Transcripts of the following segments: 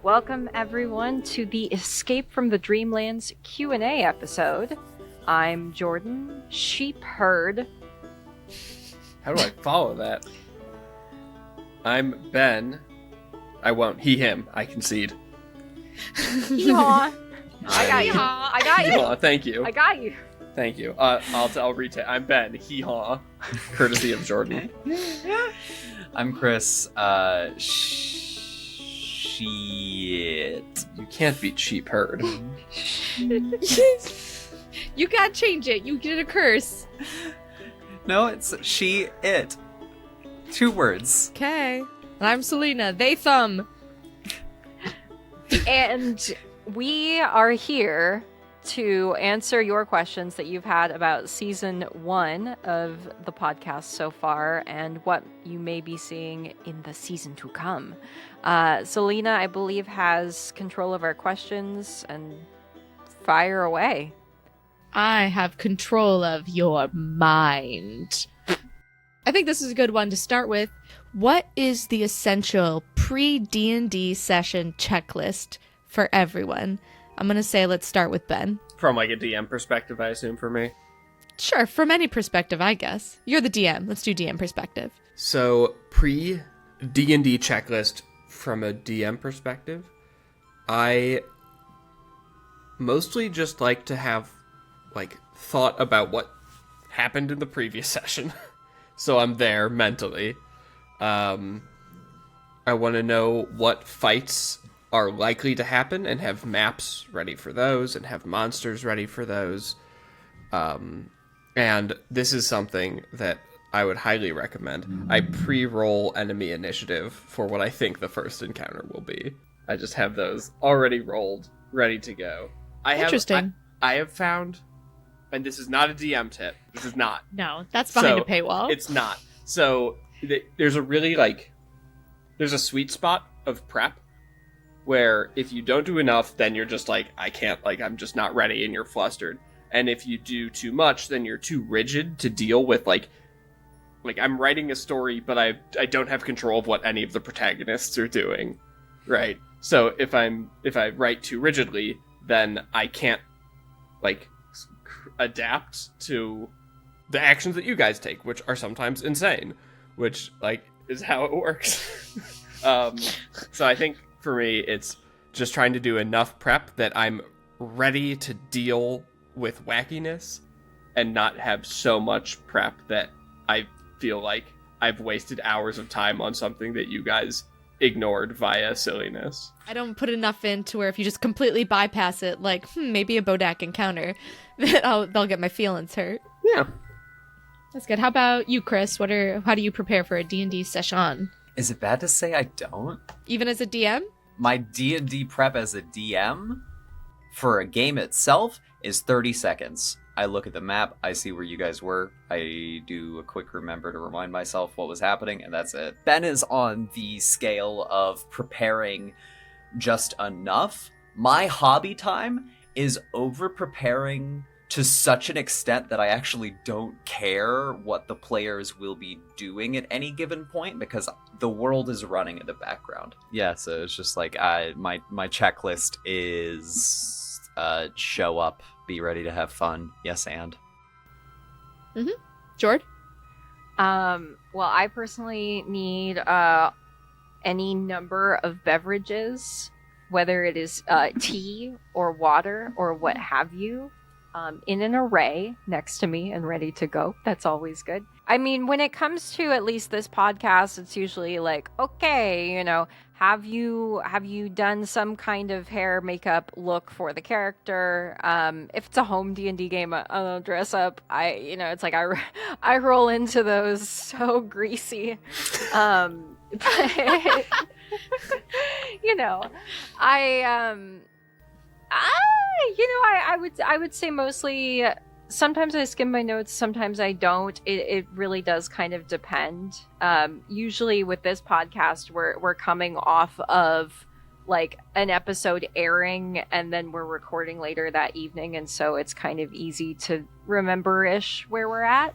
Welcome everyone to the Escape from the Dreamlands Q&A episode. I'm Jordyn, sheep herd. How do I follow that? I'm Ben. I won't. He, him. I concede. Hee-haw. I got you. I got you. Hee-haw, thank you. I got you. Thank you. I'll retake. I'm Ben. Hee-haw. Courtesy of Jordyn. I'm Chrys. Shit. You can't beat sheep herd. You gotta change it. You get a curse. No, it's she, it. 2 words. Okay. I'm Selina. They thumb. And we are here to answer your questions that you've had about season 1 of the podcast so far and what you may be seeing in the season to come. Selina, I believe, has control of our questions, and fire away. I have control of your mind. I think this is a good one to start with. What is the essential pre-D&D session checklist for everyone? I'm going to say let's start with Ben. From like a DM perspective, I assume, for me. Sure, from any perspective, I guess. You're the DM. Let's do DM perspective. So, pre-D&D checklist from a DM perspective, I mostly just like to have thought about what happened in the previous session. So I'm there mentally. I want to know what fights are likely to happen and have maps ready for those and have monsters ready for those. And this is something that I would highly recommend. I pre-roll enemy initiative for what I think the first encounter will be. I just have those already rolled, ready to go. Interesting. I have found, and this is not a DM tip. This is not. No, that's behind a paywall. It's not. So there's a really there's a sweet spot of prep where if you don't do enough, then you're just I can't, I'm just not ready, and you're flustered. And if you do too much, then you're too rigid to deal with I'm writing a story, but I don't have control of what any of the protagonists are doing, right? So if I write too rigidly, then I can't adapt to the actions that you guys take, which are sometimes insane, which is how it works. So I think for me, it's just trying to do enough prep that I'm ready to deal with wackiness and not have so much prep that I feel like I've wasted hours of time on something that you guys ignored via silliness. I don't put enough in to where if you just completely bypass it, maybe a Bodak encounter, that they'll get my feelings hurt. Yeah. That's good. How about you, Chrys? How do you prepare for a D&D session? Is it bad to say I don't? Even as a DM? My D&D prep as a DM for a game itself is 30 seconds. I look at the map, I see where you guys were, I do a quick remember to remind myself what was happening, and that's it. Ben is on the scale of preparing just enough. My hobby time is over-preparing to such an extent that I actually don't care what the players will be doing at any given point, because the world is running in the background. Yeah, so it's just my checklist is show up, be ready to have fun, yes and. Mm-hmm. Jord? Well, I personally need any number of beverages, whether it is tea or water or what have you, in an array next to me and ready to go. That's always good. I mean, when it comes to at least this podcast, it's usually okay, have you done some kind of hair, makeup look for the character? If it's a home D&D game, I'll dress up. I roll into those so greasy. But, I would say mostly. Sometimes I skim my notes, sometimes I don't. It really does kind of depend. Usually with this podcast, we're coming off of an episode airing, and then we're recording later that evening, and so it's kind of easy to remember-ish where we're at.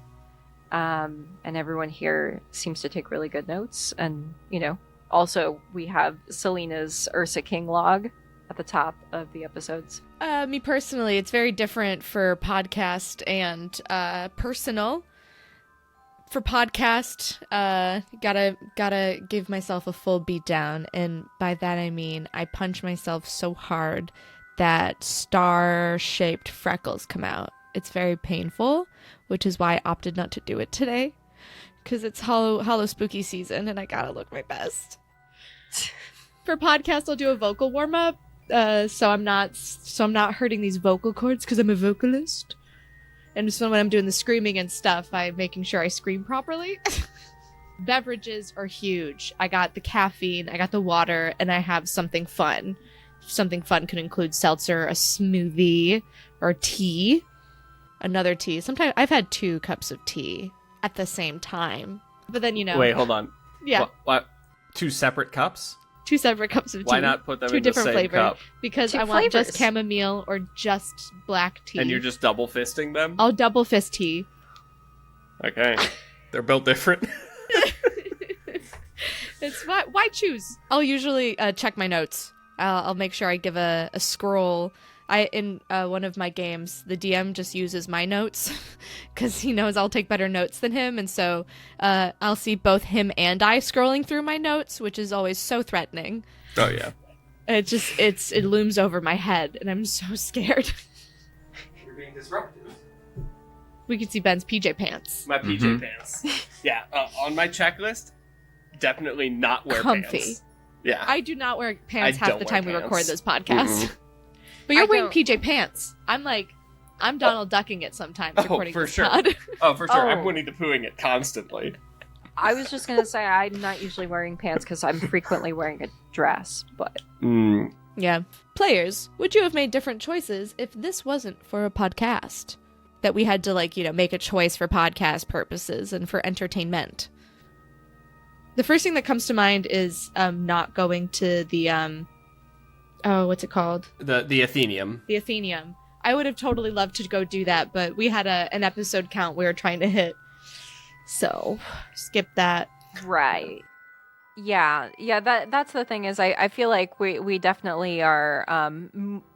And everyone here seems to take really good notes. And, also we have Selina's Ursa King log at the top of the episodes. Me personally, it's very different for podcast and personal. For podcast, gotta give myself a full beat down, and by that I mean I punch myself so hard that star-shaped freckles come out. It's very painful, which is why I opted not to do it today, because it's Hollow spooky season, and I gotta look my best. For podcast, I'll do a vocal warm up, so I'm not hurting these vocal cords because I'm a vocalist. And so when I'm doing the screaming and stuff, I'm making sure I scream properly. Beverages are huge. I got the caffeine, I got the water, and I have something fun. Something fun could include seltzer, a smoothie, or tea. Another tea. Sometimes I've had 2 cups of tea at the same time. But then, Wait, hold on. Yeah. What? 2 separate cups? 2 separate cups of tea. Why not put them 2 in the different same flavors? cup? Because 2 I want just flavors. chamomile or just black tea. And you're just double fisting them? I'll double fist tea. Okay. They're built different. It's why choose? I'll usually check my notes. I'll make sure I give a scroll. In one of my games, the DM just uses my notes because he knows I'll take better notes than him, and so I'll see both him and I scrolling through my notes, which is always so threatening. Oh, yeah. It looms over my head, and I'm so scared. You're being disruptive. We can see Ben's PJ pants. My PJ pants. Yeah, on my checklist, definitely not wear Comfy. pants. Yeah. I do not wear pants I half don't the wear time we pants. record this podcast. Mm-mm. But you're I wearing don't- PJ pants. I'm Donald Ducking it sometimes recording for this sure. pod. Oh, for sure. Oh. I'm Winnie the Poohing it constantly. I was just gonna say I'm not usually wearing pants because I'm frequently wearing a dress, but Yeah. Players, would you have made different choices if this wasn't for a podcast? That we had to, make a choice for podcast purposes and for entertainment. The first thing that comes to mind is not going to the, what's it called? The Athenium. The Athenium. I would have totally loved to go do that, but we had an episode count we were trying to hit. So, skip that. right. Yeah, that's the thing is I feel like we definitely are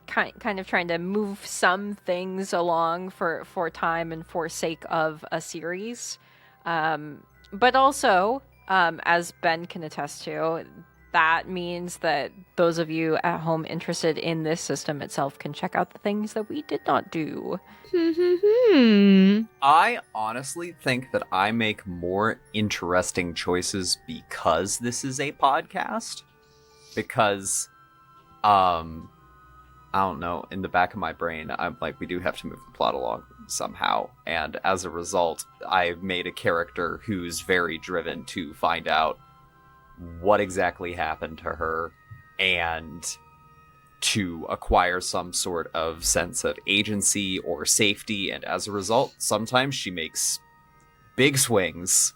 kind of trying to move some things along for time and for sake of a series. But also, as Ben can attest to, that means that those of you at home interested in this system itself can check out the things that we did not do. I honestly think that I make more interesting choices because this is a podcast. Because, I don't know, in the back of my brain, I'm like, we do have to move the plot along somehow. And as a result, I've made a character who's very driven to find out what exactly happened to her and to acquire some sort of sense of agency or safety, and as a result, sometimes she makes big swings,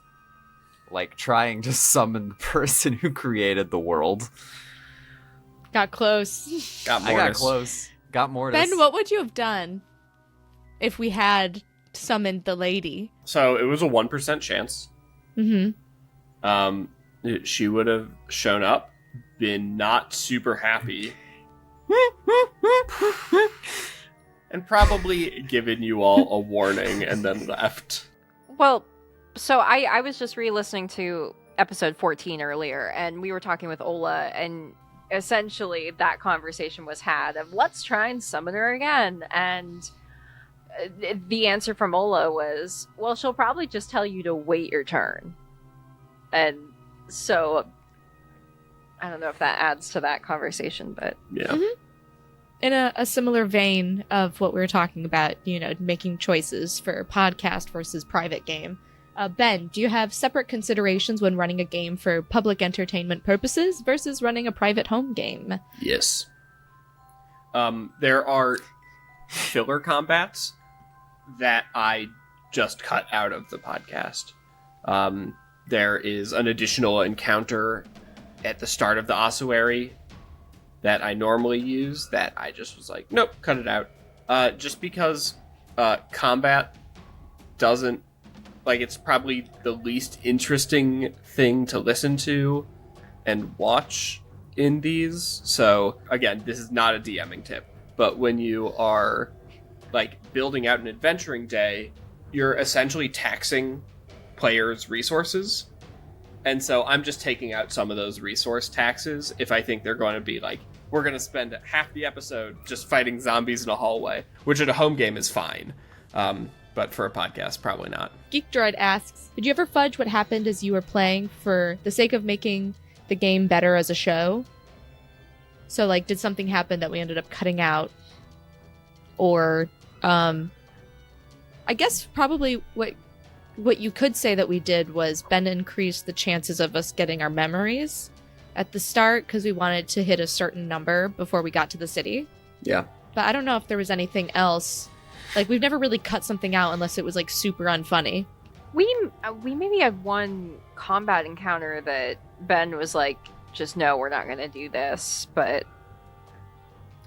like trying to summon the person who created the world. Got close. Got I got Mortis. close. Got Mortis. Ben, what would you have done if we had summoned the lady? So it was a 1% chance. Mm-hmm. She would have shown up, been not super happy, and probably given you all a warning and then left. Well, so I was just re-listening to episode 14 earlier, and we were talking with Ola, and essentially that conversation was had of let's try and summon her again, and the answer from Ola was, well, she'll probably just tell you to wait your turn. And so I don't know if that adds to that conversation, but Yeah. In a similar vein of what we were talking about, making choices for podcast versus private game. Ben, do you have separate considerations when running a game for public entertainment purposes versus running a private home game? Yes. There are filler combats that I just cut out of the podcast. There is an additional encounter at the start of the ossuary that I normally use that I just was like, nope, cut it out. Just because combat doesn't like it's probably the least interesting thing to listen to and watch in these. So again, this is not a DMing tip, but when you are like building out an adventuring day, you're essentially taxing players' resources. And so I'm just taking out some of those resource taxes if I think they're going to be like, we're going to spend half the episode just fighting zombies in a hallway, which at a home game is fine. But for a podcast, probably not. Geek Droid asks, did you ever fudge what happened as you were playing for the sake of making the game better as a show? So, like, did something happen that we ended up cutting out? Or, I guess probably what you could say that we did was Ben increased the chances of us getting our memories at the start because we wanted to hit a certain number before we got to the city. Yeah. But I don't know if there was anything else. Like, we've never really cut something out unless it was, like, super unfunny. We maybe had one combat encounter that Ben was like, just no, we're not going to do this, but...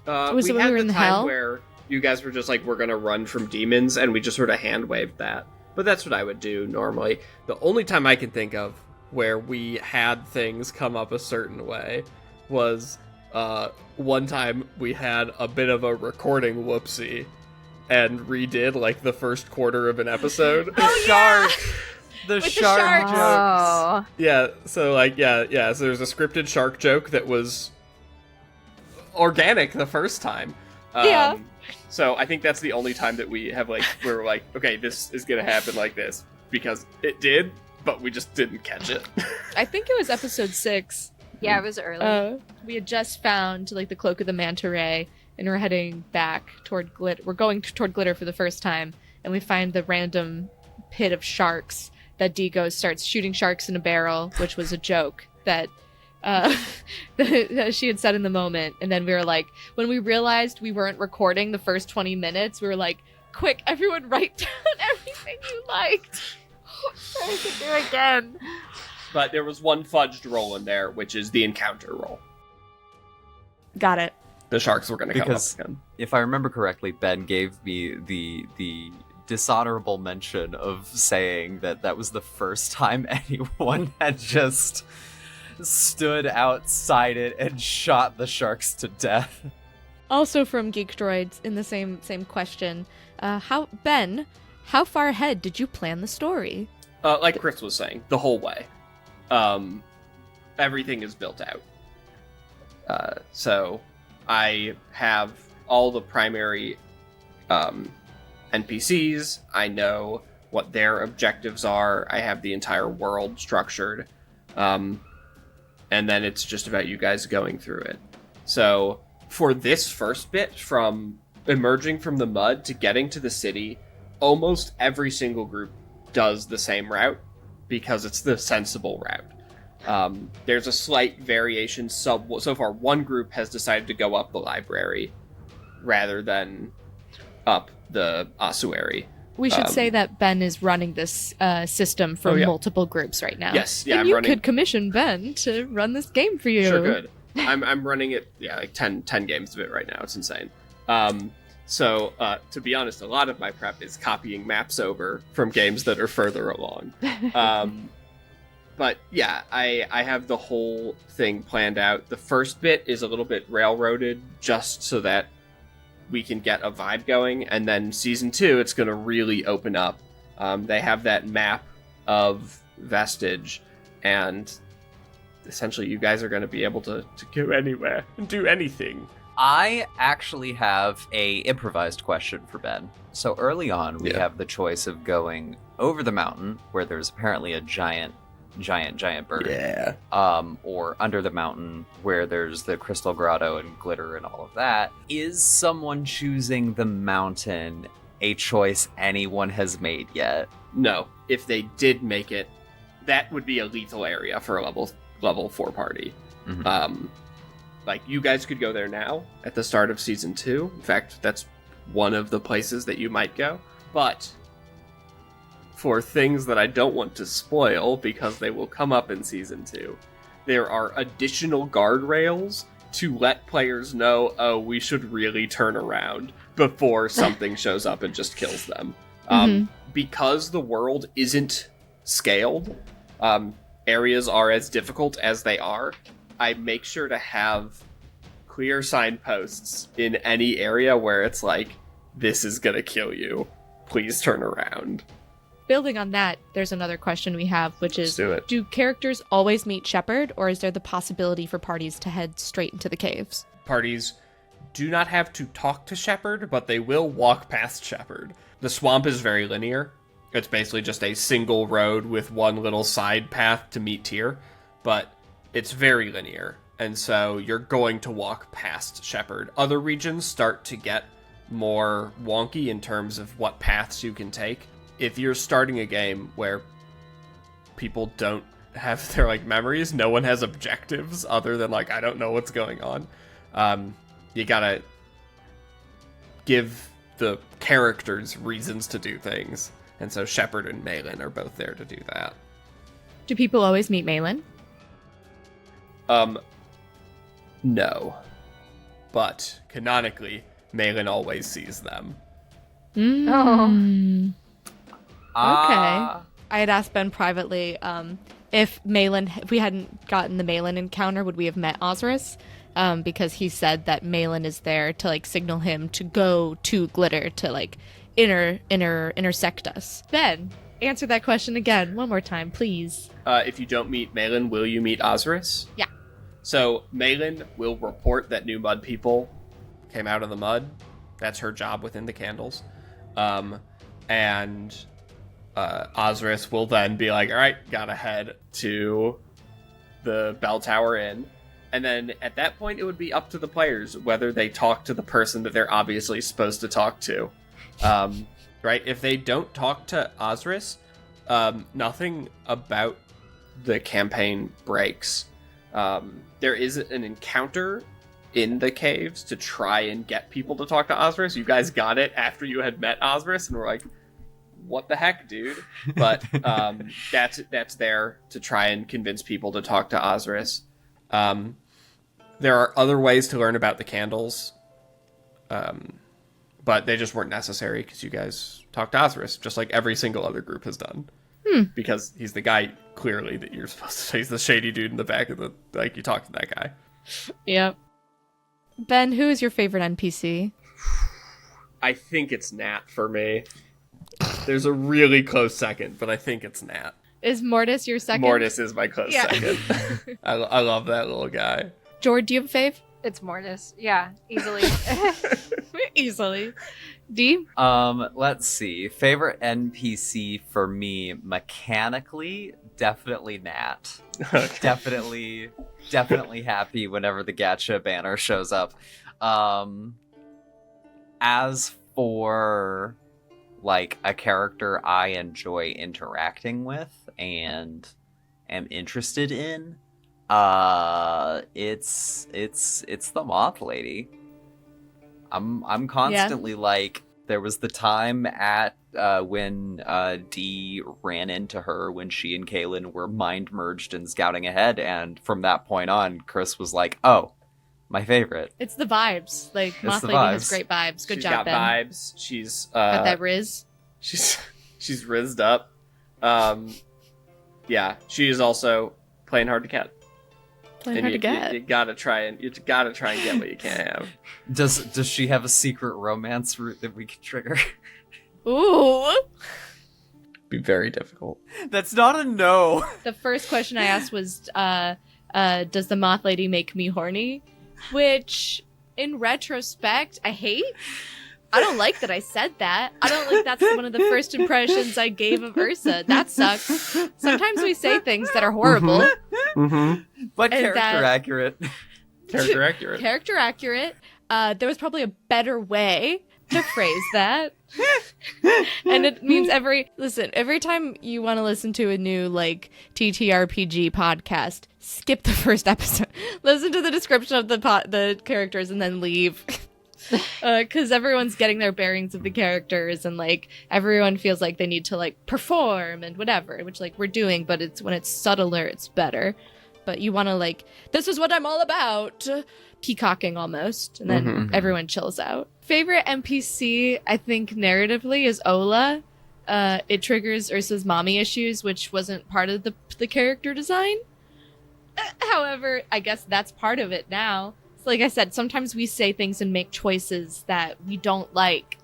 Was we it when had we were the in the time hell? where you guys were just like, we're going to run from demons, and we just sort of hand-waved that. But that's what I would do normally. The only time I can think of where we had things come up a certain way was one time we had a bit of a recording whoopsie and redid like the first quarter of an episode. The With the shark sharks. jokes. Oh. Yeah, so like so there's a scripted shark joke that was organic the first time. Yeah. So I think that's the only time that we have like we're like, okay, this is gonna happen like this because it did, but we just didn't catch it. I think it was episode 6. Yeah, it was early. We had just found, like, the Cloak of the Manta Ray, and we're heading back toward Glitter. We're going toward Glitter for the first time, and we find the random pit of sharks that Digo starts shooting sharks in a barrel, which was a joke that that she had said in the moment. And then we were like, when we realized we weren't recording the first 20 minutes, we were like, quick, everyone write down everything you liked. So we could do it again. But there was one fudged roll in there, which is the encounter roll. Got it. The sharks were going to come Because- up again. If I remember correctly, Ben gave me the dishonorable mention of saying that was the first time anyone had just stood outside it and shot the sharks to death. Also from Geek Droids in the same question, how far ahead did you plan the story? Like Chrys was saying, the whole way. Everything is built out. So I have all the primary NPCs. I know what their objectives are. I have the entire world structured. And then it's just about you guys going through it. So for this first bit, from emerging from the mud to getting to the city, almost every single group does the same route because it's the sensible route. There's a slight variation. So far, one group has decided to go up the library rather than up the ossuary. We should say that Ben is running this system for multiple groups right now. Yes, yeah, and I'm you running. could commission Ben to run this game for you. Sure, good. I'm running it. Yeah, like 10 games of it right now. It's insane. So to be honest, a lot of my prep is copying maps over from games that are further along. But yeah, I have the whole thing planned out. The first bit is a little bit railroaded just so that we can get a vibe going, and then season 2, it's going to really open up. They have that map of Vestige, and essentially you guys are going to be able to go anywhere and do anything. I actually have a improvised question for Ben. So early on, we have the choice of going over the mountain, where there's apparently a giant bird. Yeah. Or under the mountain, where there's the crystal grotto and glitter and all of that. Is someone choosing the mountain a choice anyone has made yet? No. If they did make it, that would be a lethal area for a level 4 party. Mhm. Like, you guys could go there now at the start of season 2. In fact, that's one of the places that you might go. But for things that I don't want to spoil because they will come up in season 2, there are additional guardrails to let players know, oh, we should really turn around before something shows up and just kills them. Because the world isn't scaled, areas are as difficult as they are. I make sure to have clear signposts in any area where it's like, this is gonna kill you. Please turn around. Building on that, there's another question we have, which is, do characters always meet Shepard, or is there the possibility for parties to head straight into the caves? Parties do not have to talk to Shepard, but they will walk past Shepard. The swamp is very linear. It's basically just a single road with one little side path to meet Tyr, but it's very linear, and so you're going to walk past Shepard. Other regions start to get more wonky in terms of what paths you can take. If you're starting a game where people don't have their memories, no one has objectives other than I don't know what's going on. You gotta give the characters reasons to do things, and so Shepard and Malin are both there to do that. Do people always meet Malin? No, but canonically, Malin always sees them. Okay. I had asked Ben privately if we hadn't gotten the Malin encounter, would we have met Osiris? Because he said that Malin is there to signal him to go to Glitter to intersect us. Ben, answer that question again one more time, please. If you don't meet Malin, will you meet Osiris? Yeah. So Malin will report that new mud people came out of the mud. That's her job within the candles. And Osiris will then be like, all right, gotta head to the Bell Tower Inn. And then at that point, it would be up to the players whether they talk to the person that they're obviously supposed to talk to. Right? If they don't talk to Osiris, nothing about the campaign breaks. There is an encounter in the caves to try and get people to talk to Osiris. You guys got it after you had met Osiris and were like, what the heck, dude? But that's there to try and convince people to talk to Osiris. There are other ways to learn about the candles, but they just weren't necessary because you guys talked to Osiris, just like every single other group has done. Because he's the guy, clearly, that you're supposed to say. He's the shady dude in the back of you talk to that guy. Yep. Ben, who is your favorite NPC? I think it's Nat for me. There's a really close second, but I think it's Nat. Is Mortis your second? Mortis is my close second. I love that little guy. Jord, do you have a fave? It's Mortis. Yeah, easily. Easily. D? Let's see. Favorite NPC for me, mechanically, definitely Nat. Okay. Definitely happy whenever the gacha banner shows up. As for a character I enjoy interacting with and am interested in, it's the Moth Lady. I'm constantly there was the time at when Dee ran into her when she and Kaylin were mind merged and scouting ahead, and from that point on, Chrys was like, "Oh, my favorite." It's the vibes. Moth Lady has great vibes. Good job, Ben. She's got vibes. She's got that riz. She's rizzed up. Yeah, she is also playing hard to get. You gotta try and get what you can't have. Does she have a secret romance route that we can trigger? Ooh. Be very difficult. That's not a no. The first question I asked was, does the Moth Lady make me horny? Which, in retrospect, I hate. I don't like that I said that. I don't like that's one of the first impressions I gave of Ursa. That sucks. Sometimes we say things that are horrible. But character accurate. Character accurate. Character accurate. There was probably a better way to phrase that. And it means every time you want to listen to a new TTRPG podcast, skip the first episode. Listen to the description of the characters and then leave. Because everyone's getting their bearings of the characters, and everyone feels like they need to perform and whatever, which we're doing, but it's when it's subtler, it's better. But you want to this is what I'm all about, peacocking almost, and then everyone chills out. Favorite NPC, I think narratively, is Ola. it triggers Ursa's mommy issues, which wasn't part of the character design. However, I guess that's part of it now. So like I said, sometimes we say things and make choices that we don't like.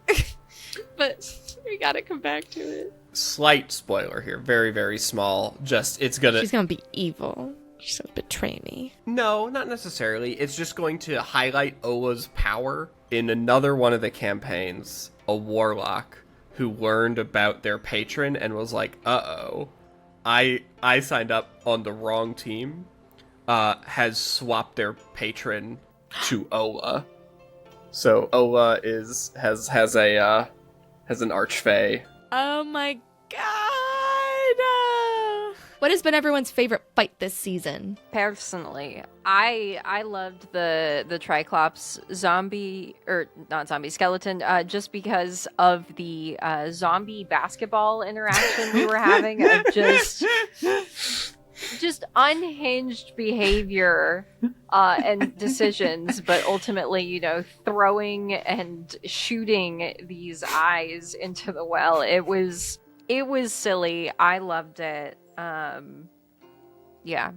But we gotta come back to it. Slight spoiler here. Very, very small. Just, She's gonna be evil. She's gonna betray me. No, not necessarily. It's just going to highlight Ola's power. In another one of the campaigns, a warlock who learned about their patron and was like, uh-oh, I signed up on the wrong team, has swapped their patron to Ola. So Ola has an archfey. Oh my god! What has been everyone's favorite fight this season? Personally, I loved the Triclops skeleton, just because of the zombie basketball interaction we were having of just unhinged behavior and decisions, but ultimately, throwing and shooting these eyes into the well. It was silly. I loved it. Yeah.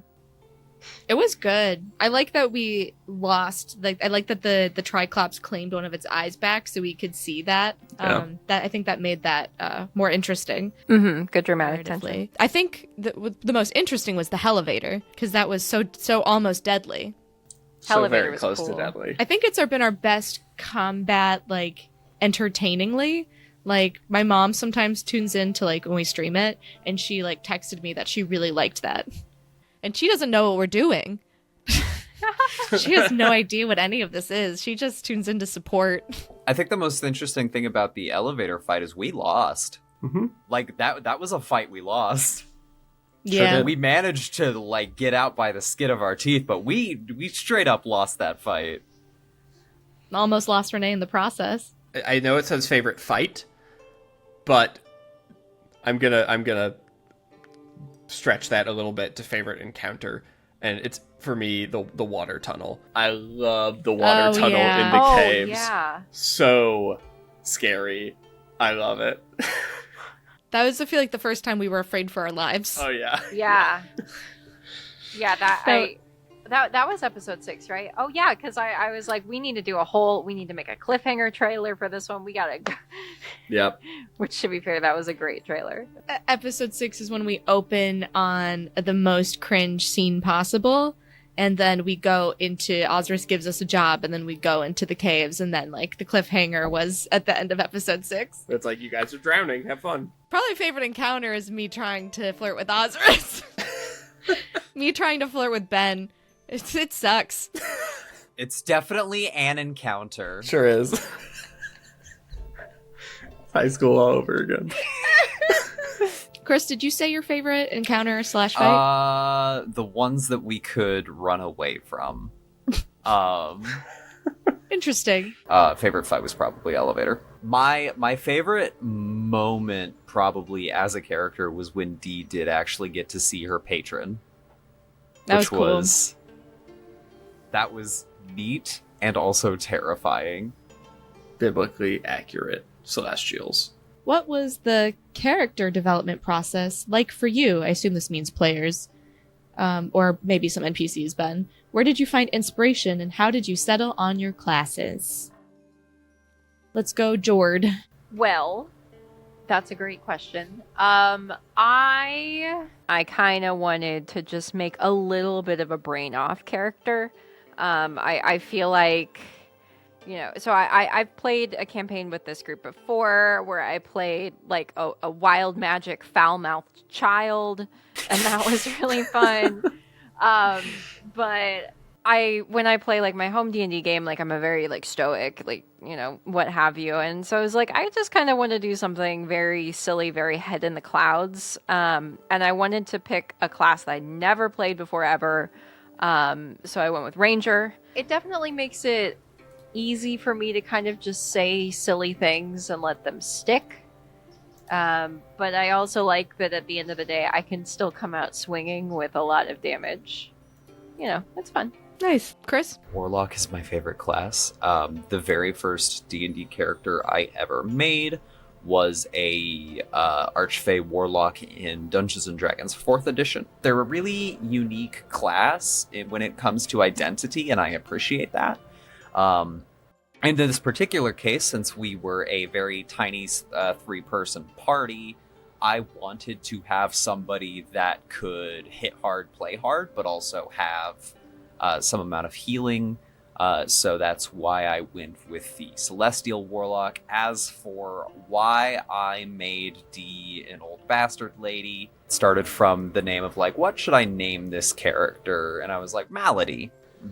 It was good. I like that we lost. I like that the Triclops claimed one of its eyes back, so we could see that. Yeah. I think that made that more interesting. Mm-hmm. Good dramatic tension. Narratively. I think the most interesting was the Elevator, because that was so almost deadly. So Elevator very was close cool. to deadly. I think been our best combat, entertainingly. My mom sometimes tunes in to when we stream it, and she texted me that she really liked that. And she doesn't know what we're doing. She has no idea what any of this is. She just tunes in to support. I think the most interesting thing about the elevator fight is we lost. Mm-hmm. That was a fight we lost. Yeah. did. We managed to get out by the skin of our teeth, but we straight up lost that fight. Almost lost Renee in the process. I know it says favorite fight, but I'm gonna stretch that a little bit to favorite encounter, and it's for me the water tunnel. I love the water tunnel in the caves. Yeah. So scary. I love it. That was, I feel the first time we were afraid for our lives. Oh yeah. Yeah. Yeah, that was episode 6, right? Oh yeah, because I was like, we need to make a cliffhanger trailer for this one. We gotta Yep. which, to be fair, that was a great trailer. Episode 6 is when we open on the most cringe scene possible, and then we go into Osiris gives us a job, and then we go into the caves, and then the cliffhanger was at the end of episode 6. It's like, you guys are drowning. Have fun. Probably favorite encounter is me trying to flirt with Osiris. Me trying to flirt with Ben. It sucks. It's definitely an encounter. Sure is. High school all over again. Chrys, did you say your favorite encounter / fight? The ones that we could run away from. Interesting. Favorite fight was probably elevator. My favorite moment probably as a character was when Dee did actually get to see her patron. That was Which cool. That was neat and also terrifying. Biblically accurate celestials. What was the character development process like for you? I assume this means players, or maybe some NPCs, Ben. Where did you find inspiration, and how did you settle on your classes? Let's go, Jord. Well, that's a great question. I kind of wanted to just make a little bit of a brain off character. I feel like, so I've played a campaign with this group before where I played a wild magic foul-mouthed child, and that was really fun. But when I play my home D&D game, I'm a very stoic, what have you. And so I was I just kind of want to do something very silly, very head in the clouds. And I wanted to pick a class that I never played before ever. So I went with Ranger. It definitely makes it easy for me to kind of just say silly things and let them stick. But I also like that at the end of the day, I can still come out swinging with a lot of damage. It's fun. Nice. Chrys? Warlock is my favorite class. The very first D&D character I ever made was a Archfey Warlock in Dungeons & Dragons 4th edition. They're a really unique class when it comes to identity, and I appreciate that. And in this particular case, since we were a very tiny 3-person party, I wanted to have somebody that could hit hard, play hard, but also have some amount of healing. So that's why I went with the Celestial Warlock. As for why I made Dee an old bastard lady, it started from the name of like, what should I name this character? And I was like, Malady.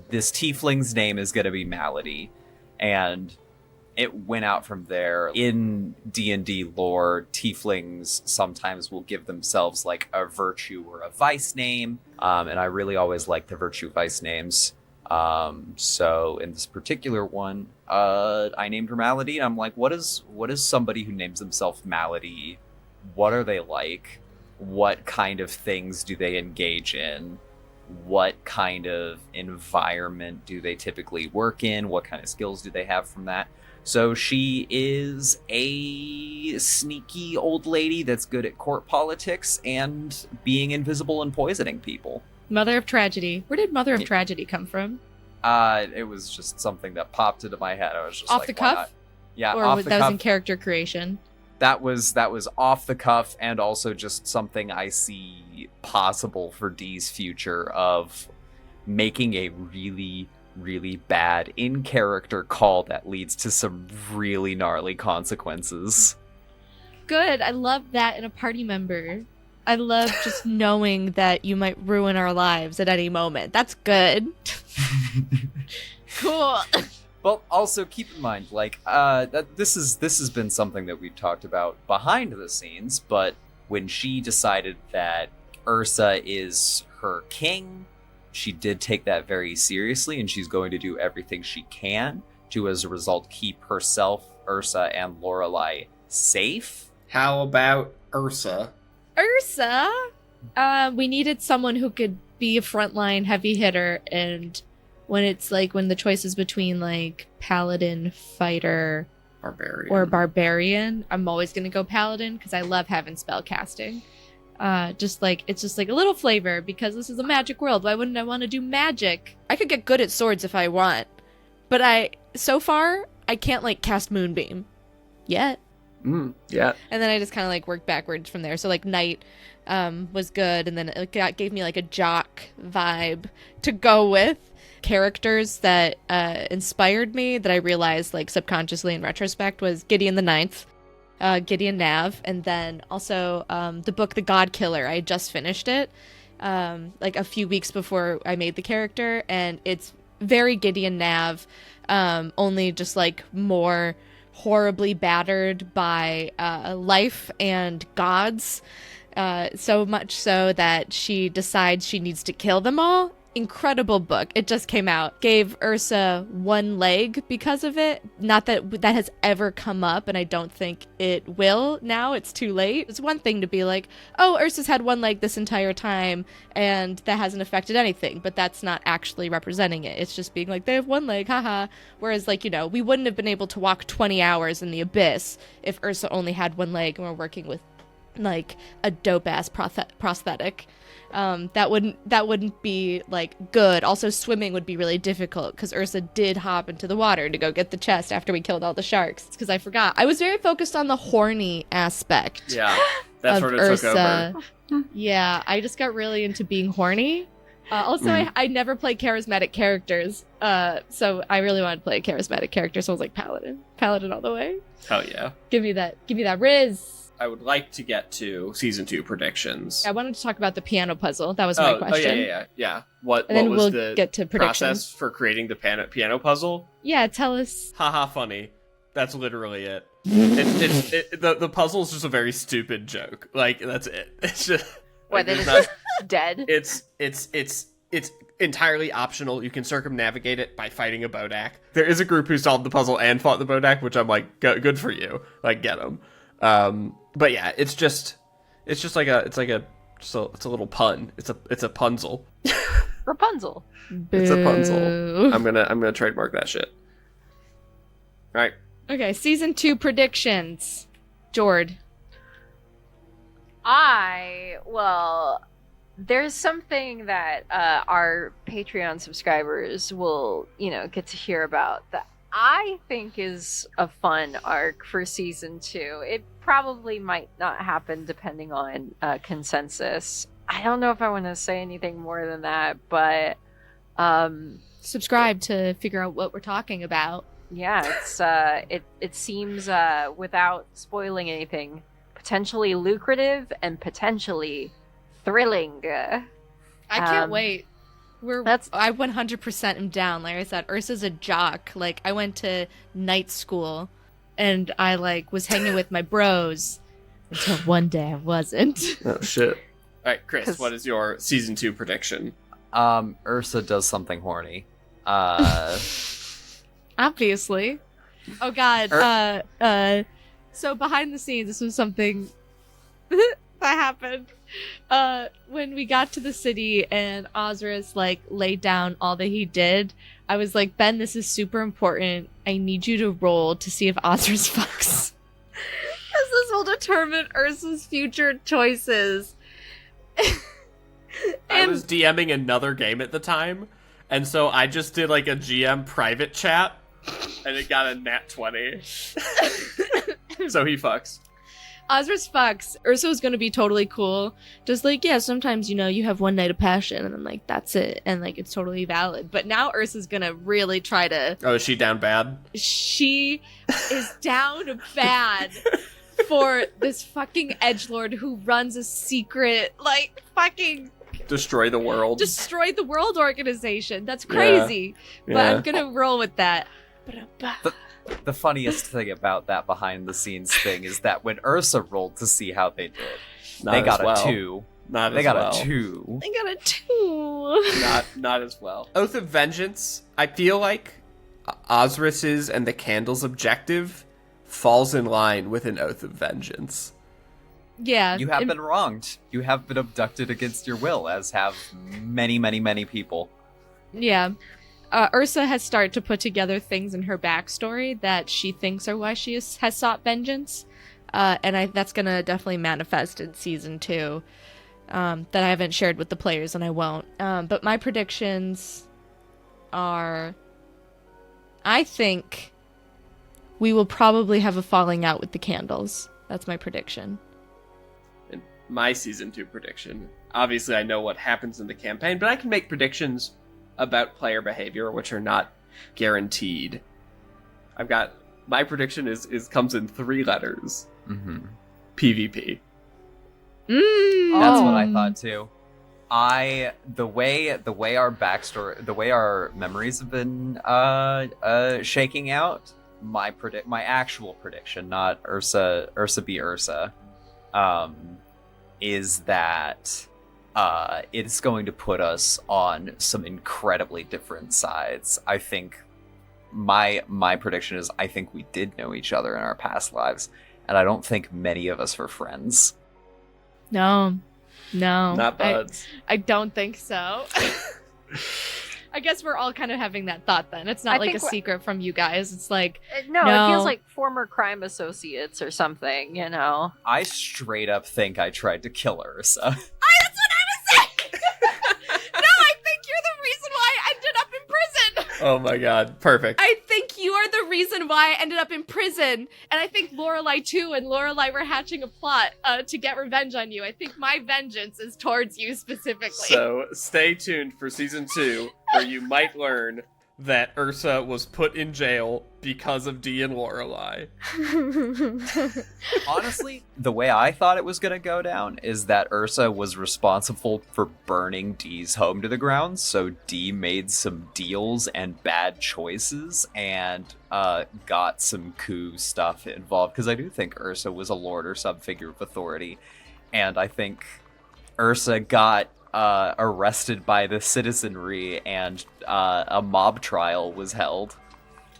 This tiefling's name is going to be Malady. And it went out from there. In D&D lore, tieflings sometimes will give themselves like a virtue or a vice name. And I really always like the virtue vice names. So in this particular one, I named her Malady, and I'm like, what is somebody who names themselves Malady? What are they like? What kind of things do they engage in? What kind of environment do they typically work in? What kind of skills do they have from that? So she is a sneaky old lady that's good at court politics and being invisible and poisoning people. Mother of Tragedy. Where did Mother of Tragedy come from? It was just something that popped into my head. I was just off like, the why cuff? not? Yeah, or off the that cuff. was in character creation? That was off the cuff, and also just something I see possible for Dee's future of making a really, really bad in-character call that leads to some really gnarly consequences. Good. I love that in a party member. I love just knowing that you might ruin our lives at any moment. That's good. Cool. Well, also keep in mind, like, that this has been something that we've talked about behind the scenes, but when she decided that Ursa is her king, she did take that very seriously, and she's going to do everything she can to, as a result, keep herself, Ursa, and Lorelei safe. How about Ursa? Ursa? We needed someone who could be a frontline heavy hitter, and when the choice is between like paladin, fighter, barbarian, I'm always gonna go paladin because I love having spell casting. It's just like a little flavor because this is a magic world. Why wouldn't I want to do magic? I could get good at swords if I want, but so far I can't like cast Moonbeam yet. Yeah. And then I just kind of like worked backwards from there. So like Knight was good, and then it gave me like a jock vibe to go with. Characters that inspired me that I realized like subconsciously in retrospect was Gideon the Ninth, Gideon Nav, and then also the book The God Killer. I just finished it like a few weeks before I made the character, and it's very Gideon Nav, only just like more horribly battered by life and gods, so much so that she decides she needs to kill them all. Incredible book. It just came out. Gave Ursa one leg because of it. Not that has ever come up, and I don't think it will now. It's too late. It's one thing to be like, oh, Ursa's had one leg this entire time, and that hasn't affected anything, but that's not actually representing it. It's just being like, they have one leg, haha. Whereas, like, you know, we wouldn't have been able to walk 20 hours in the abyss if Ursa only had one leg and we're working with, like, a dope-ass prosthetic. That wouldn't be like good. Also, swimming would be really difficult because Ursa did hop into the water to go get the chest after we killed all the sharks. It's because I forgot. I was very focused on the horny aspect. Yeah, that's where it Ursa. took over. Yeah, I just got really into being horny. I never play charismatic characters, so I really wanted to play a charismatic character. So I was like, paladin all the way. Hell yeah! Give me that riz. I would like to get to season 2 predictions. I wanted to talk about the piano puzzle. That was my question. Yeah. What then was we'll the get to predictions. process for creating the piano puzzle? Yeah, tell us. Haha, funny. That's literally it. The puzzle is just a very stupid joke. Like, that's it. It's just... Whether like, it's just dead. It's entirely optional. You can circumnavigate it by fighting a Bodak. There is a group who solved the puzzle and fought the Bodak, which I'm like, good for you. Like, get them. But yeah, it's a little pun. It's a punzel. Rapunzel. It's a punzel. I'm gonna trademark that shit. All right. Okay, season 2 predictions. Jord. There's something that our Patreon subscribers will, get to hear about that I think is a fun arc for season 2. It probably might not happen depending on consensus. I don't know if I want to say anything more than that, but Subscribe to figure out what we're talking about. yeah, it seems without spoiling anything, potentially lucrative and potentially thrilling. I can't wait. I 100% am down. Like I said, Ursa's a jock. Like, I went to night school and I was hanging with my bros until one day I wasn't. Oh shit. All right, Chrys, what is your season 2 prediction? Ursa does something horny. Obviously. Oh god. So behind the scenes, this was something that happened. When we got to the city and Osiris laid down all that he did, I was like, Ben, this is super important. I need you to roll to see if Osiris fucks. As this will determine Ursa's future choices. I was DMing another game at the time, and so I just did a GM private chat, and it got a nat 20. So he fucks. Osiris fucks. Ursa was gonna be totally cool. Just sometimes, you have one night of passion, and then, that's it. And, it's totally valid. But now Ursa's gonna really try to... Oh, is she down bad? She is down bad for this fucking edgelord who runs a secret, fucking... Destroy the world organization. That's crazy. Yeah. But I'm gonna roll with that. The funniest thing about that behind the scenes thing is that when Ursa rolled to see how they did, they got a 2. They got a 2. They got a 2. Not as well. Oath of Vengeance, I feel like Osiris's and the Candle's objective falls in line with an Oath of Vengeance. Yeah. You have been wronged. You have been abducted against your will, as have many, many, many people. Yeah. Ursa has started to put together things in her backstory that she thinks are why she has sought vengeance. And that's going to definitely manifest in season 2 that I haven't shared with the players, and I won't. But my predictions are... I think we will probably have a falling out with the Candles. That's my prediction. And my season 2 prediction. Obviously, I know what happens in the campaign, but I can make predictions about player behavior, which are not guaranteed. I've got my prediction is comes in 3 letters. Mm-hmm. PvP. That's what I thought too. The way our backstory, the way our memories have been shaking out, my actual prediction, not Ursa be Ursa, is that it's going to put us on some incredibly different sides. I think my prediction is I think we did know each other in our past lives, and I don't think many of us were friends. No. Not buds. I don't think so. I guess we're all kind of having that thought then. It's not a secret from you guys. It's no. It feels like former crime associates or something, I straight up think I tried to kill Ursa. That's what I was saying! No, I think you're the reason why I ended up in prison! Oh my god, perfect. I think you are the reason why I ended up in prison. And I think Lorelai too, and Lorelai were hatching a plot to get revenge on you. I think my vengeance is towards you specifically. So stay tuned for season 2, where you might learn that Ursa was put in jail because of Dee and Lorelai. Honestly, the way I thought it was going to go down is that Ursa was responsible for burning Dee's home to the ground, so Dee made some deals and bad choices and got some coup stuff involved, because I do think Ursa was a lord or some figure of authority, and I think Ursa got arrested by the citizenry and a mob trial was held.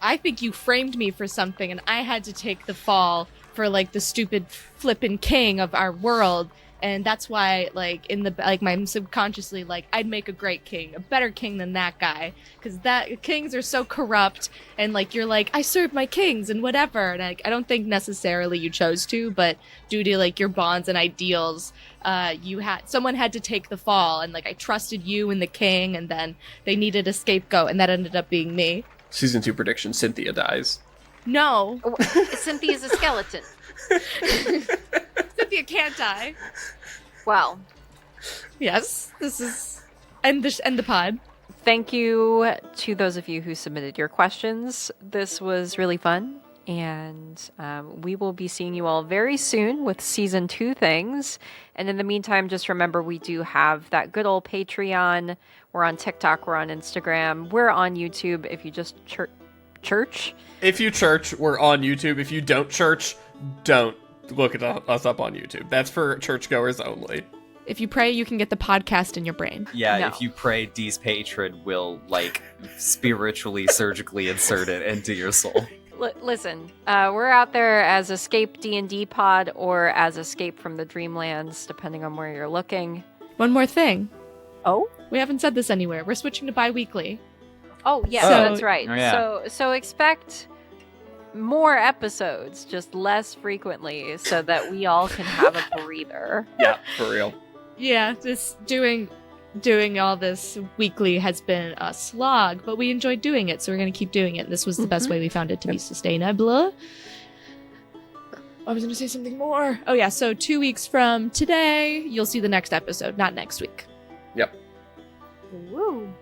I think you framed me for something and I had to take the fall for the stupid flippin' king of our world, And that's why, like, in the, like, I'm subconsciously, like, I'd make a great king, a better king than that guy. Because kings are so corrupt, and, like, you're like, I serve my kings and whatever. And I don't think necessarily you chose to, but due to, like, your bonds and ideals, someone had to take the fall. And, like, I trusted you and the king, and then they needed a scapegoat, and that ended up being me. Season 2 prediction, Cynthia dies. No. Cynthia's a skeleton. Cynthia can't die. Well, Yes, this is end the pod. thank you to those of you who submitted your questions. This was really fun, and we will be seeing you all very soon with season 2 things. And in the meantime, just remember we do have that good old Patreon. We're on TikTok, we're on Instagram, we're on YouTube. If you just church. If you church, we're on YouTube. If you don't church, don't look at us up on YouTube. That's for churchgoers only. If you pray, you can get the podcast in your brain. Yeah, No. if you pray, Dee's patron will, like, spiritually, surgically insert it into your soul. Listen, we're out there as Escape D&D Pod or as Escape from the Dreamlands, depending on where you're looking. One more thing. Oh? We haven't said this anywhere. We're switching to bi-weekly. Oh, yeah, So- that's right. Oh, yeah. So expect more episodes, just less frequently, so that we all can have a breather. Yeah, for real. Yeah, just doing all this weekly has been a slog, but we enjoyed doing it, so we're going to keep doing it. This was the best way we found it to be sustainable. I was going to say something more. Oh, yeah, so 2 weeks from today, you'll see the next episode, not next week. Yep. Woo.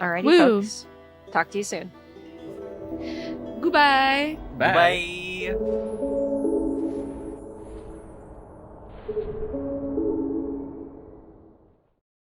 Alrighty, Woo. folks. Talk to you soon. Goodbye. Bye. Bye.